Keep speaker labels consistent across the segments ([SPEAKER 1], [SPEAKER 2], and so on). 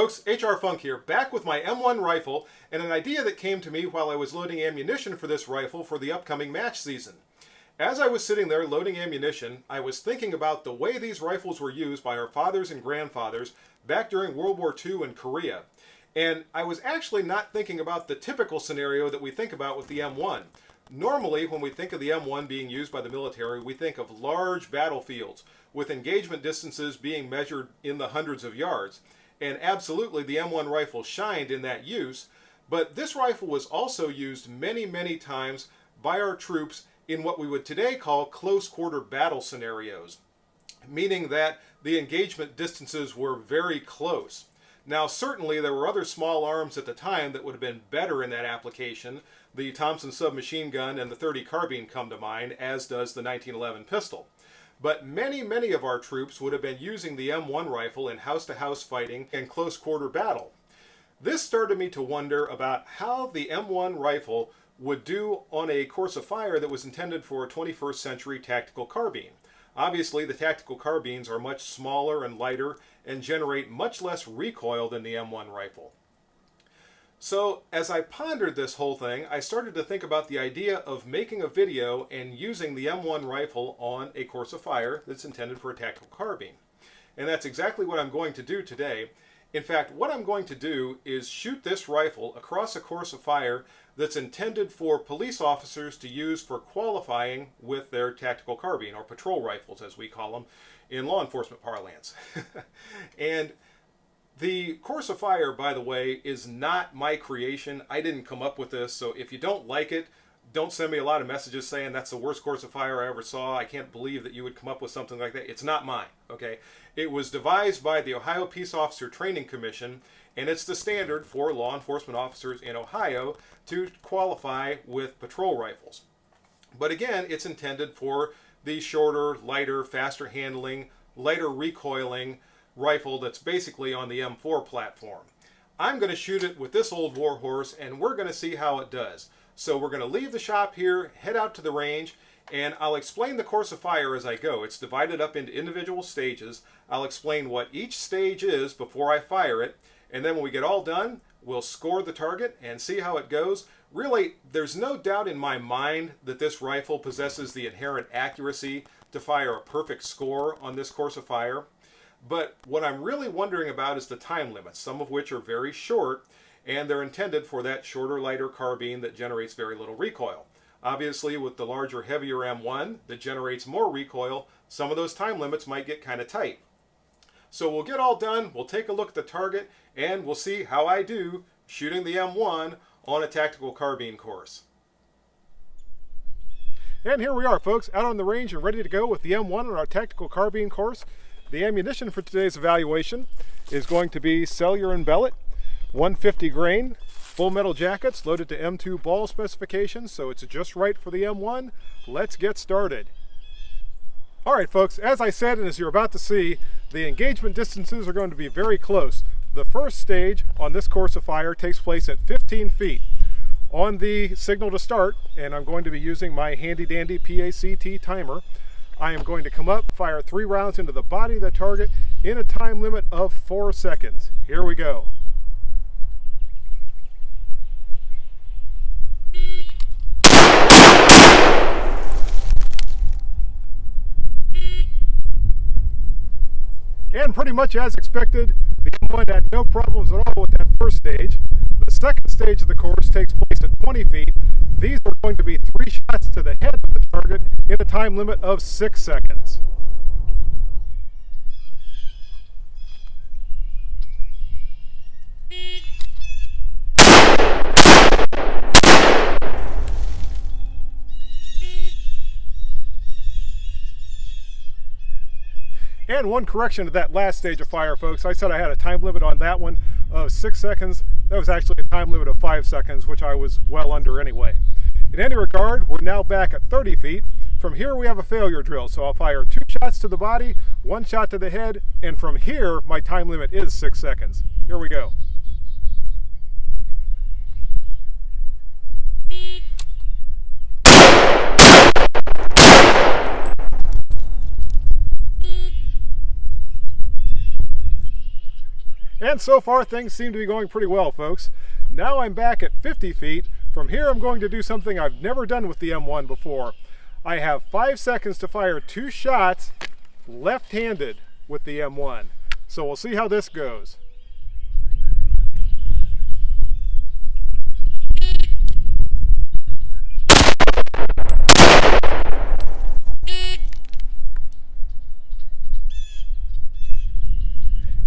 [SPEAKER 1] folks, HR Funk here, back with my M1 rifle and an idea that came to me while I was loading ammunition for this rifle for the upcoming match season. As I was sitting there loading ammunition, I was thinking about the way these rifles were used by our fathers and grandfathers back during World War II in Korea. And I was actually not thinking about the typical scenario that we think about with the M1. Normally, when we think of the M1 being used by the military, we think of large battlefields with engagement distances being measured in the hundreds of yards. And absolutely, the M1 rifle shined in that use, but this rifle was also used many, many times by our troops in what we would today call close quarter battle scenarios, meaning that the engagement distances were very close. Now, certainly there were other small arms at the time that would have been better in that application. The Thompson submachine gun and the .30 carbine come to mind, as does the 1911 pistol. But many of our troops would have been using the M1 rifle in house-to-house fighting and close quarter battle. This started me to wonder about how the M1 rifle would do on a course of fire that was intended for a 21st century tactical carbine. Obviously, the tactical carbines are much smaller and lighter and generate much less recoil than the M1 rifle. So, as I pondered this whole thing, I started to think about the idea of making a video and using the M1 rifle on a course of fire that's intended for a tactical carbine. And that's exactly what I'm going to do today. In fact, what I'm going to do is shoot this rifle across a course of fire that's intended for police officers to use for qualifying with their tactical carbine, or patrol rifles as we call them in law enforcement parlance. And the course of fire, by the way, is not my creation. I didn't come up with this, so if you don't like it, don't send me a lot of messages saying that's the worst course of fire I ever saw. I can't believe that you would come up with something like that. It's not mine, okay? It was devised by the Ohio Peace Officer Training Commission, and it's the standard for law enforcement officers in Ohio to qualify with patrol rifles. But again, it's intended for the shorter, lighter, faster handling, lighter recoiling rifle that's basically on the M4 platform. I'm going to shoot it with this old warhorse, and we're going to see how it does. So we're going to leave the shop here, head out to the range, and I'll explain the course of fire as I go. It's divided up into individual stages. I'll explain what each stage is before I fire it, and then when we get all done, we'll score the target and see how it goes. Really, there's no doubt in my mind that this rifle possesses the inherent accuracy to fire a perfect score on this course of fire. But what I'm really wondering about is the time limits, some of which are very short, and they're intended for that shorter, lighter carbine that generates very little recoil. Obviously, with the larger, heavier M1 that generates more recoil, some of those time limits might get kind of tight. So we'll get all done, we'll take a look at the target, and we'll see how I do shooting the M1 on a tactical carbine course. And here we are, folks, out on the range and ready to go with the M1 on our tactical carbine course. The ammunition for today's evaluation is going to be cellular and bellet, 150 grain, full metal jackets loaded to M2 ball specifications, so it's just right for the M1. Let's get started. All right, folks, as I said, and as you're about to see, the engagement distances are going to be very close. The first stage on this course of fire takes place at 15 feet. On the signal to start, and I'm going to be using my handy dandy PACT timer, I am going to come up, fire 3 rounds into the body of the target in a time limit of 4 seconds. Here we go. And pretty much as expected, the M1 had no problems at all with that first stage. The second stage of the course takes place at 20 feet. These are going to be 3 shots to the head of the target in a time limit of 6 seconds. And one correction to that last stage of fire, folks. I said I had a time limit on that one of 6 seconds. That was actually a time limit of 5 seconds, which I was well under anyway. In any regard, we're now back at 30 feet. From here we have a failure drill, so I'll fire 2 shots to the body, 1 shot to the head, and from here my time limit is 6 seconds. Here we go. And so far things seem to be going pretty well, folks. Now I'm back at 50 feet. From here I'm going to do something I've never done with the M1 before. I have 5 seconds to fire 2 shots left-handed with the M1. So we'll see how this goes.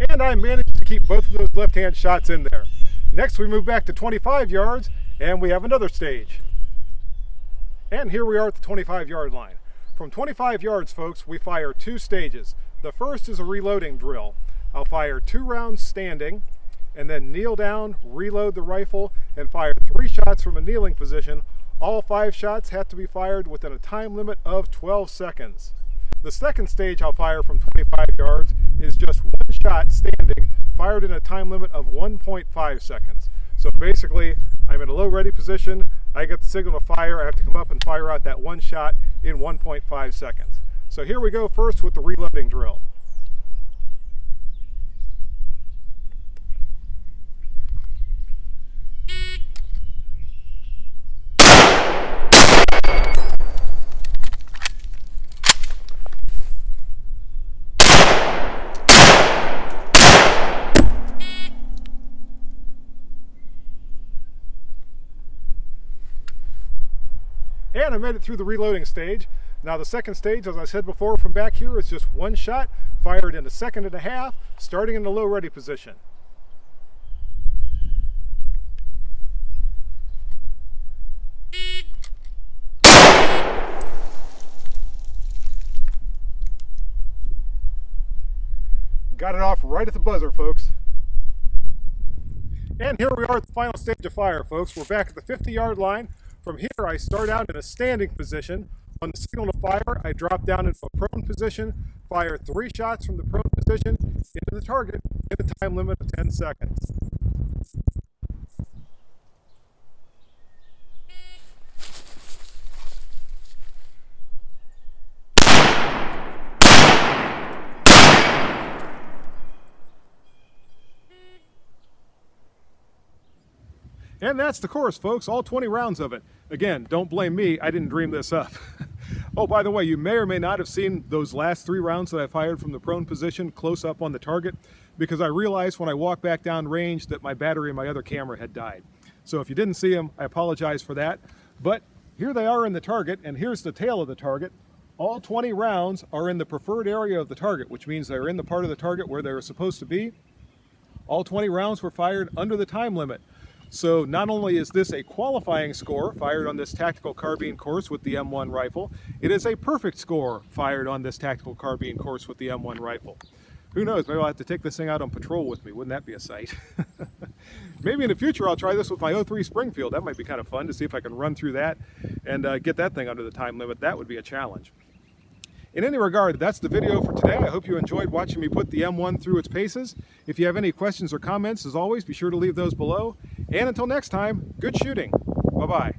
[SPEAKER 1] And I managed to keep both of those left-hand shots in there. Next we move back to 25 yards and we have another stage. And here we are at the 25-yard line. From 25 yards, folks, we fire 2 stages. The first is a reloading drill. I'll fire 2 rounds standing and then kneel down, reload the rifle, and fire 3 shots from a kneeling position. All 5 shots have to be fired within a time limit of 12 seconds. The second stage I'll fire from 25 yards is just 1 shot standing, fired in a time limit of 1.5 seconds. So basically, I'm in a low ready position, I get the signal to fire, I have to come up and fire out that 1 shot in 1.5 seconds. So here we go first with the reloading drill. And I made it through the reloading stage. Now the second stage, as I said before, from back here is just 1 shot, fired in a second and a half, starting in the low ready position. Got it off right at the buzzer, folks. And here we are at the final stage of fire, folks. We're back at the 50-yard line. From here, I start out in a standing position. On the signal to fire, I drop down into a prone position, fire 3 shots from the prone position into the target in a time limit of 10 seconds. And that's the course, folks, all 20 rounds of it. Again, don't blame me, I didn't dream this up. Oh, by the way, you may or may not have seen those last 3 rounds that I fired from the prone position close up on the target, because I realized when I walked back down range that my battery in my other camera had died. So if you didn't see them, I apologize for that. But here they are in the target, and here's the tail of the target. All 20 rounds are in the preferred area of the target, which means they're in the part of the target where they're supposed to be. All 20 rounds were fired under the time limit. So not only is this a qualifying score fired on this tactical carbine course with the M1 rifle, it is a perfect score fired on this tactical carbine course with the M1 rifle. Who knows, maybe I'll have to take this thing out on patrol with me. Wouldn't that be a sight? Maybe in the future I'll try this with my 03 Springfield. That might be kind of fun to see if I can run through that and get that thing under the time limit. That would be a challenge. In any regard, that's the video for today. I hope you enjoyed watching me put the M1 through its paces. If you have any questions or comments, as always, be sure to leave those below. And until next time, good shooting. Bye-bye.